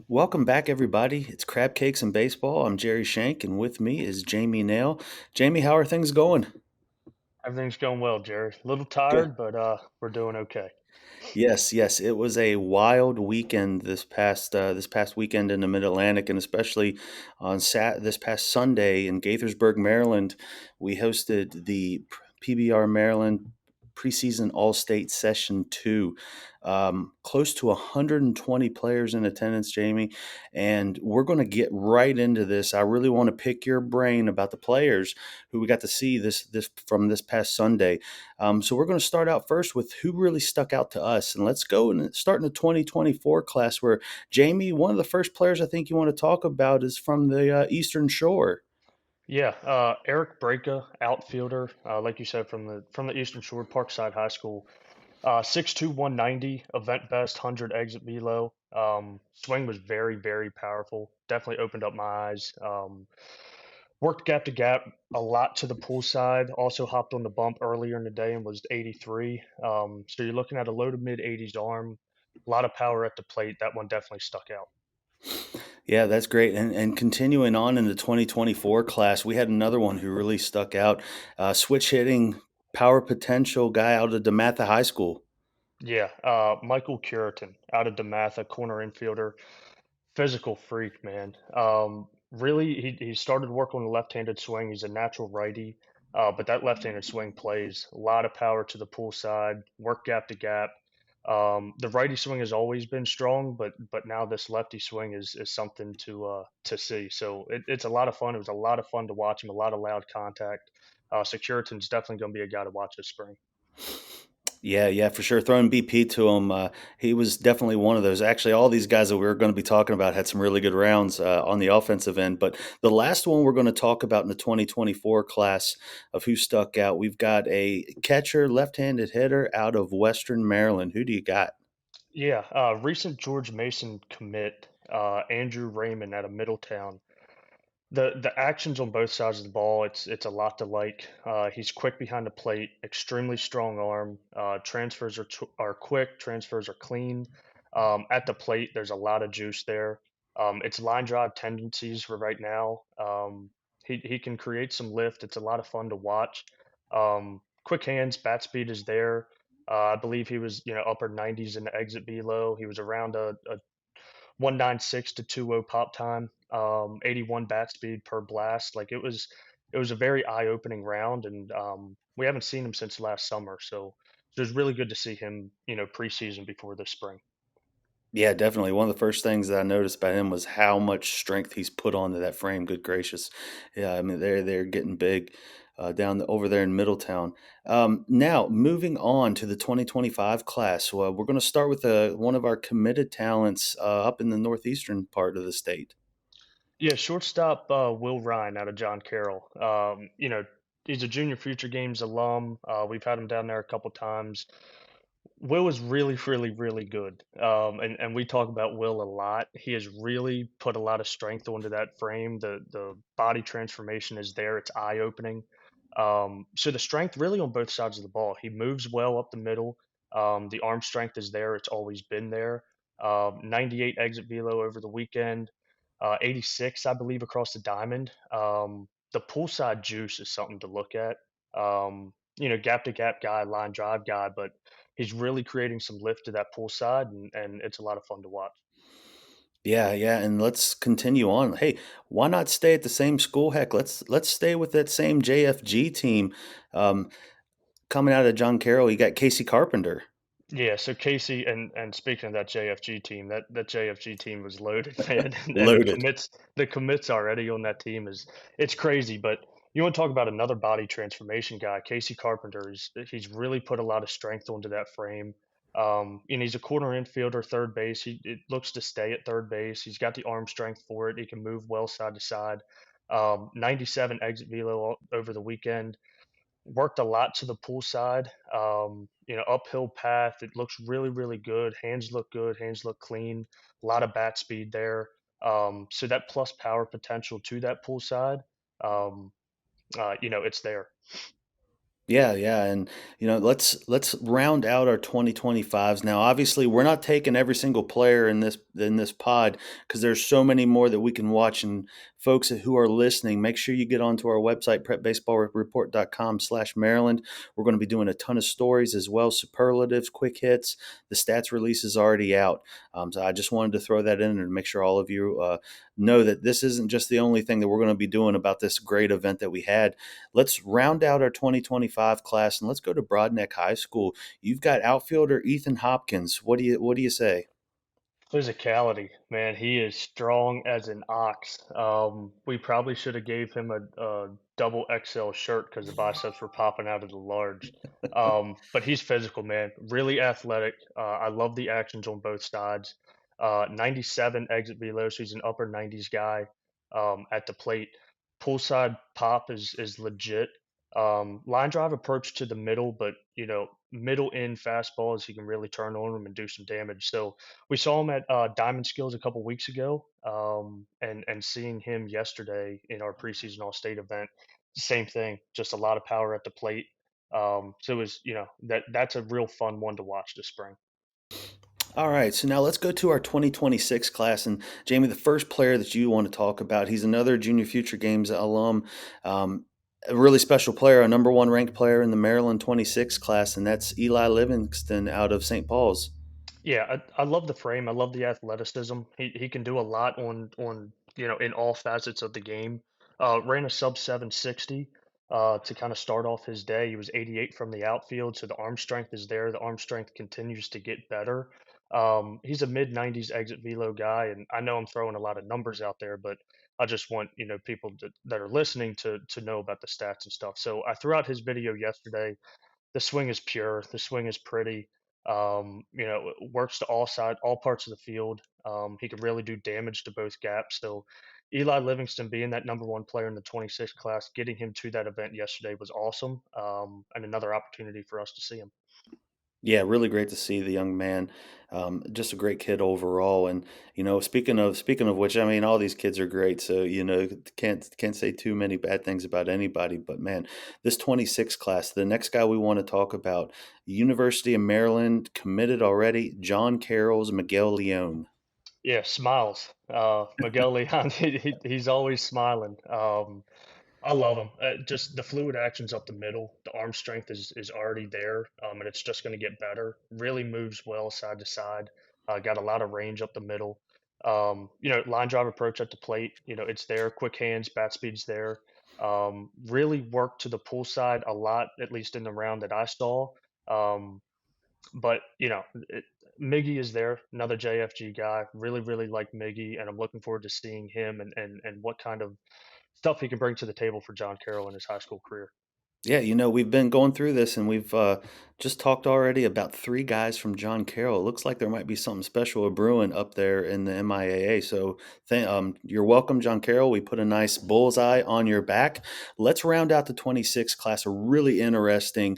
Welcome back, everybody. It's Crabcakes and Baseball. I'm Jerry Shank, and with me is Jamie Nail. Jamie, how are things going? Everything's going well, Jerry. A little Good. tired, but we're doing okay. Yes, yes, it was a wild weekend this past weekend in the Mid Atlantic, and especially on this past Sunday in Gaithersburg, Maryland. We hosted the PBR Maryland preseason All State Session Two. Close to 120 players in attendance, Jamie, and we're going to get right into this. I really want to pick your brain about the players who we got to see this from this past Sunday. So we're going to start out first with who really stuck out to us, and let's go and start in the 2024 class. Where Jamie, one of the first players I think you want to talk about is from the Eastern Shore. Yeah, Eric Breaka, outfielder, like you said, from the Eastern Shore, Parkside High School. 6'2", 190, event best, 100 exit velo. Swing was very, very powerful. Definitely opened up my eyes. Worked gap to gap a lot to the pool side. Also hopped on the bump earlier in the day and was 83. So you're looking at a low to mid 80s arm. A lot of power at the plate. That one definitely stuck out. Yeah, that's great. And continuing on in the 2024 class, we had another one who really stuck out. Switch hitting, power potential guy out of DeMatha High School. Yeah, Michael Cureton out of DeMatha, corner infielder, physical freak, man. Really, he started work on the left-handed swing. He's a natural righty, but that left-handed swing plays a lot of power to the pull side, work gap to gap. The righty swing has always been strong, but now this lefty swing is something to see. So it's a lot of fun. It was a lot of fun to watch him. A lot of loud contact. So Cureton's definitely going to be a guy to watch this spring. Yeah, yeah, for sure. Throwing BP to him, he was definitely one of those. Actually, all these guys that we were going to be talking about had some really good rounds on the offensive end. But the last one we're going to talk about in the 2024 class of who stuck out, we've got a catcher, left-handed hitter out of Western Maryland. Who do you got? Yeah, recent George Mason commit, Andrew Raymond out of Middletown. The actions on both sides of the ball, it's a lot to like. He's quick behind the plate, extremely strong arm. Transfers are quick, transfers are clean. At the plate, there's a lot of juice there. It's line drive tendencies for right now. He can create some lift. It's a lot of fun to watch. Quick hands, bat speed is there. I believe he was upper 90s in the exit velo. He was around a 196 to 2.0 pop time, 81 bat speed per blast. Like it was a very eye opening round, and we haven't seen him since last summer. So it was really good to see him, preseason before this spring. Yeah, definitely. One of the first things that I noticed about him was how much strength he's put onto that frame. Good gracious, yeah. I mean, they're getting big over there in Middletown. Now, moving on to the 2025 class, well, we're going to start with one of our committed talents up in the northeastern part of the state. Yeah, shortstop Will Ryan out of John Carroll. He's a Junior Future Games alum. We've had him down there a couple times. Will is really, really, really good. And we talk about Will a lot. He has really put a lot of strength onto that frame. The body transformation is there. It's eye opening. So the strength really on both sides of the ball. He moves well up the middle. The arm strength is there. It's always been there. 98 exit velo over the weekend. 86, I believe, across the diamond. The poolside juice is something to look at. Gap to gap guy, line drive guy, but he's really creating some lift to that pool side, and it's a lot of fun to watch. Yeah, yeah, and let's continue on. Hey, why not stay at the same school? Heck, let's stay with that same JFG team. Um, Coming out of John Carroll, you got Casey Carpenter. Yeah, so Casey and speaking of that JFG team, that JFG team was loaded, man, and Loaded. the commits already on that team is it's crazy. But you want to talk about another body transformation guy, Casey Carpenter is he's really put a lot of strength onto that frame. He's a corner infielder, third base. It looks to stay at third base. He's got the arm strength for it. He can move well side to side. 97 exit velo over the weekend. Worked a lot to the pool side. Uphill path. It looks really, really good. Hands look good. Hands look clean. A lot of bat speed there. So that plus power potential to that pool side, it's there. Yeah, yeah, and let's round out our 2025s now. Obviously, we're not taking every single player in this pod because there's so many more that we can watch. And folks who are listening, make sure you get onto our website prepbaseballreport.com/Maryland. We're going to be doing a ton of stories as well, superlatives, quick hits. The stats release is already out, so I just wanted to throw that in and make sure all of you know that this isn't just the only thing that we're going to be doing about this great event that we had. Let's round out our 2025 class and let's go to Broadneck High School. You've got outfielder Ethan Hopkins. What do you say? Physicality, man, he is strong as an ox. We probably should have gave him a double XL shirt because the biceps were popping out of the large. But he's physical, man. Really athletic. I love the actions on both sides. 97 exit velo, so he's an upper 90s guy. At the plate, pull side pop is legit. Line drive approach to the middle, but middle in fastballs, he can really turn on them and do some damage. So we saw him at Diamond Skills a couple weeks ago, and seeing him yesterday in our preseason All State event, same thing, just a lot of power at the plate. So it was, that's a real fun one to watch this spring. All right, so now let's go to our 2026 class. And Jamie, the first player that you want to talk about, he's another Junior Future Games alum, a really special player, a number one ranked player in the Maryland 26 class, and that's Eli Livingston out of St. Paul's. Yeah, I love the frame. I love the athleticism. He can do a lot on in all facets of the game. Ran a sub 760 to kind of start off his day. He was 88 from the outfield, so the arm strength is there. The arm strength continues to get better. He's a mid 90s exit velo guy, and I know I'm throwing a lot of numbers out there, but I just want people that are listening to know about the stats and stuff. So I threw out his video yesterday. The swing is pure. The swing is pretty. It works to all parts of the field. He can really do damage to both gaps. So Eli Livingston being that number one player in the 26 class, getting him to that event yesterday was awesome. And another opportunity for us to see him. Yeah, really great to see the young man. Just a great kid overall. And speaking of which, I mean, all these kids are great. So can't say too many bad things about anybody. But man, this 26 class, the next guy we want to talk about, University of Maryland committed already. John Carroll's Miguel Leone. Yeah, smiles. Miguel Leone, he's always smiling. I love him. Just the fluid actions up the middle. The arm strength is already there, and it's just going to get better. Really moves well side to side. Got a lot of range up the middle. Line drive approach at the plate. It's there. Quick hands, bat speed's there. Really worked to the pull side a lot, at least in the round that I saw. But Miggy is there, another JFG guy. Really, really like Miggy, and I'm looking forward to seeing him and what kind of stuff he can bring to the table for John Carroll in his high school career. Yeah, we've been going through this and we've just talked already about three guys from John Carroll. It looks like there might be something special brewing up there in the MIAA. So you're welcome, John Carroll. We put a nice bullseye on your back. Let's round out the 26 class. A really interesting,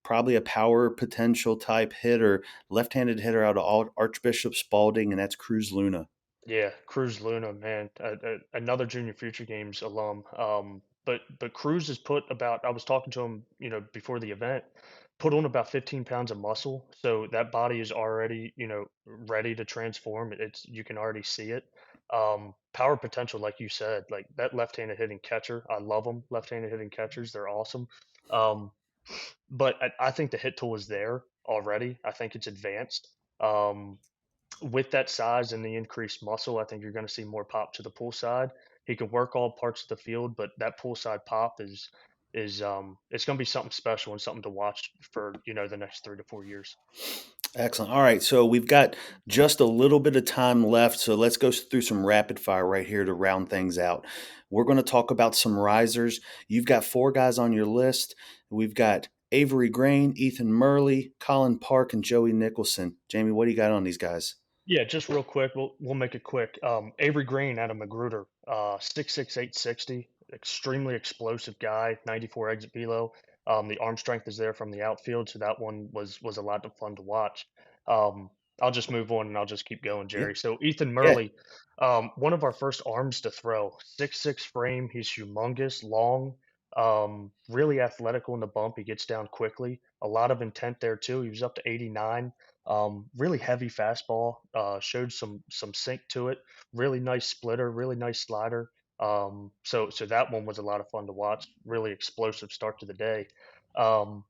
probably a power potential type hitter, left-handed hitter out of Archbishop Spalding, and that's Cruz Luna. Yeah, Cruz Luna, man, another Junior Future Games alum. But Cruz has put about. I was talking to him, before the event. Put on about 15 pounds of muscle, so that body is already, ready to transform. You can already see it. Power potential, like you said, like that left-handed hitting catcher. I love them. Left-handed hitting catchers, they're awesome. Um, but I think the hit tool is there already. I think it's advanced. Um, with that size and the increased muscle, I think you're going to see more pop to the pull side. He can work all parts of the field, but that pull side pop is it's going to be something special and something to watch for the next 3 to 4 years. Excellent. All right. So we've got just a little bit of time left. So let's go through some rapid fire right here to round things out. We're going to talk about some risers. You've got four guys on your list. We've got Avery Grain, Ethan Murley, Colin Park, and Joey Nicholson. Jamie, what do you got on these guys? Yeah, just real quick, we'll make it quick. Avery Green out of Magruder, 6'6", 860, extremely explosive guy, 94 exit velo. The arm strength is there from the outfield, so that one was a lot of fun to watch. Um, I'll just move on and I'll just keep going, Yeah. Jerry. So Ethan Yeah. Murley, one of our first arms to throw, 6'6" frame. He's humongous, long. Really athletic on the bump. He gets down quickly. A lot of intent there too. He was up to 89. Really heavy fastball. Showed some sink to it. Really nice splitter. Really nice slider. So that one was a lot of fun to watch. Really explosive start to the day. Um,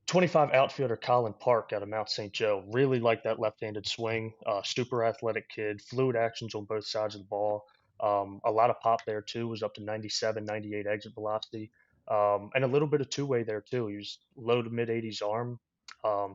25 outfielder Colin Park out of Mount St. Joe. Really like that left-handed swing. Super athletic kid. Fluid actions on both sides of the ball. A lot of pop there too. Was up to 97, 98 exit velocity. And a little bit of two-way there too. He was low to mid 80s arm.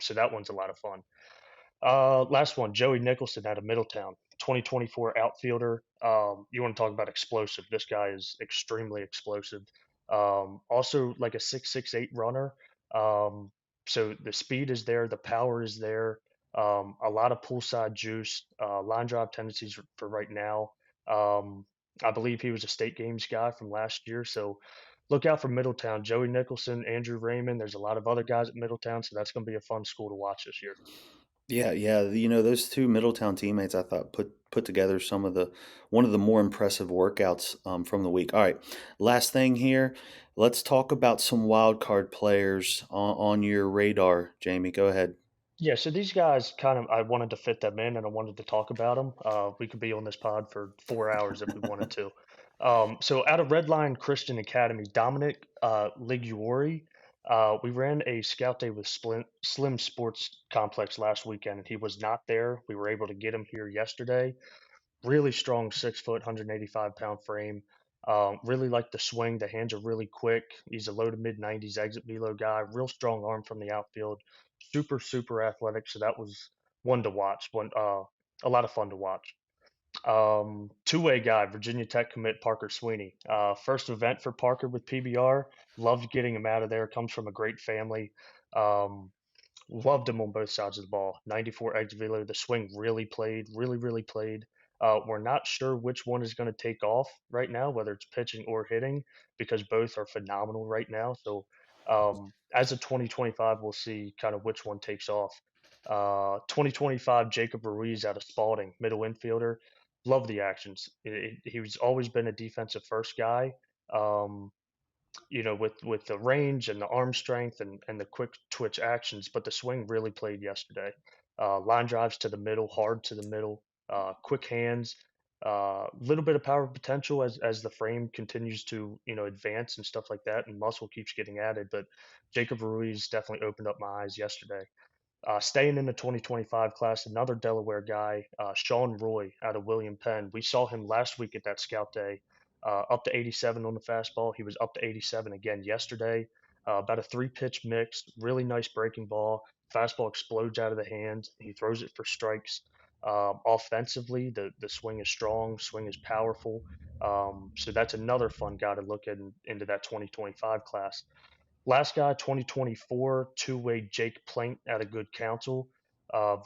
So that one's a lot of fun. Last one, Joey Nicholson out of Middletown, 2024 outfielder. You want to talk about explosive? This guy is extremely explosive. Also, like a 6.68 runner. Um, so the speed is there, the power is there. A lot of pull side juice, line drive tendencies for right now. Um, I believe he was a state games guy from last year. So look out for Middletown. Joey Nicholson, Andrew Raymond. There's a lot of other guys at Middletown, so that's going to be a fun school to watch this year. Yeah, yeah. Those two Middletown teammates I thought put together some of the one of the more impressive workouts from the week. All right, last thing here. Let's talk about some wild card players on your radar. Jamie, go ahead. Yeah, so these guys kind of, I wanted to fit them in and I wanted to talk about them. We could be on this pod for 4 hours if we wanted to. So out of Redline Christian Academy, Dominic Liguori, we ran a scout day with Slim Sports Complex last weekend and he was not there. We were able to get him here yesterday. Really strong 6 foot, 185-pound frame. Really like the swing. The hands are really quick. He's a low to mid 90s exit velo guy. Real strong arm from the outfield. Super, super athletic. So that was one to watch. A lot of fun to watch. Two-way guy, Virginia Tech commit Parker Sweeney. First event for Parker with PBR. Loved getting him out of there. Comes from a great family. Um, Loved him on both sides of the ball. 94 exit velo. The swing really played, really, really played. We're not sure which one is going to take off right now, whether it's pitching or hitting, because both are phenomenal right now. So, as of 2025, we'll see kind of which one takes off. 2025, Jacob Ruiz out of Spalding, middle infielder. Love the actions. He was always been a defensive first guy. Um, with the range and the arm strength and the quick twitch actions, but the swing really played yesterday. Line drives to the middle, hard to the middle, quick hands, a little bit of power potential as the frame continues to advance and stuff like that, and muscle keeps getting added. But Jacob Ruiz definitely opened up my eyes yesterday. Staying in the 2025 class, another Delaware guy, Sean Roy out of William Penn. We saw him last week at that scout day, up to 87 on the fastball. He was up to 87 again yesterday. About a three-pitch mix, really nice breaking ball. Fastball explodes out of the hand. He throws it for strikes. Offensively, the swing is strong, swing is powerful. So that's another fun guy to look at into that 2025 class. Last guy, 2024, two-way Jake Plank out of Good Counsel.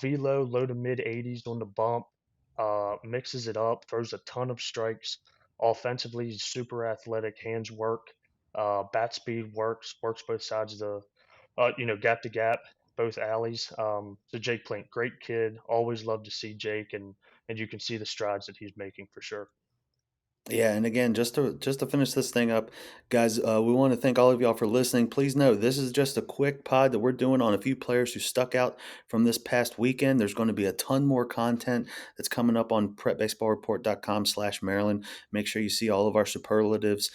Velo, low to mid 80s on the bump, mixes it up, throws a ton of strikes. Offensively, he's super athletic, hands work, bat speed works both sides of the, gap to gap, both alleys. So Jake Plank, great kid. Always love to see Jake, and you can see the strides that he's making for sure. Yeah, and again, just to finish this thing up, guys, we want to thank all of y'all for listening. Please know this is just a quick pod that we're doing on a few players who stuck out from this past weekend. There's going to be a ton more content that's coming up on prepbaseballreport.com/Maryland. Make sure you see all of our superlatives,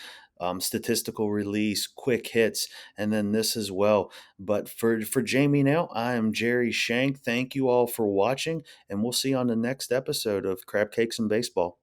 statistical release, quick hits, and then this as well. But for Jamie now, I am Jerry Shank. Thank you all for watching, and we'll see you on the next episode of Crabcakes and Baseball.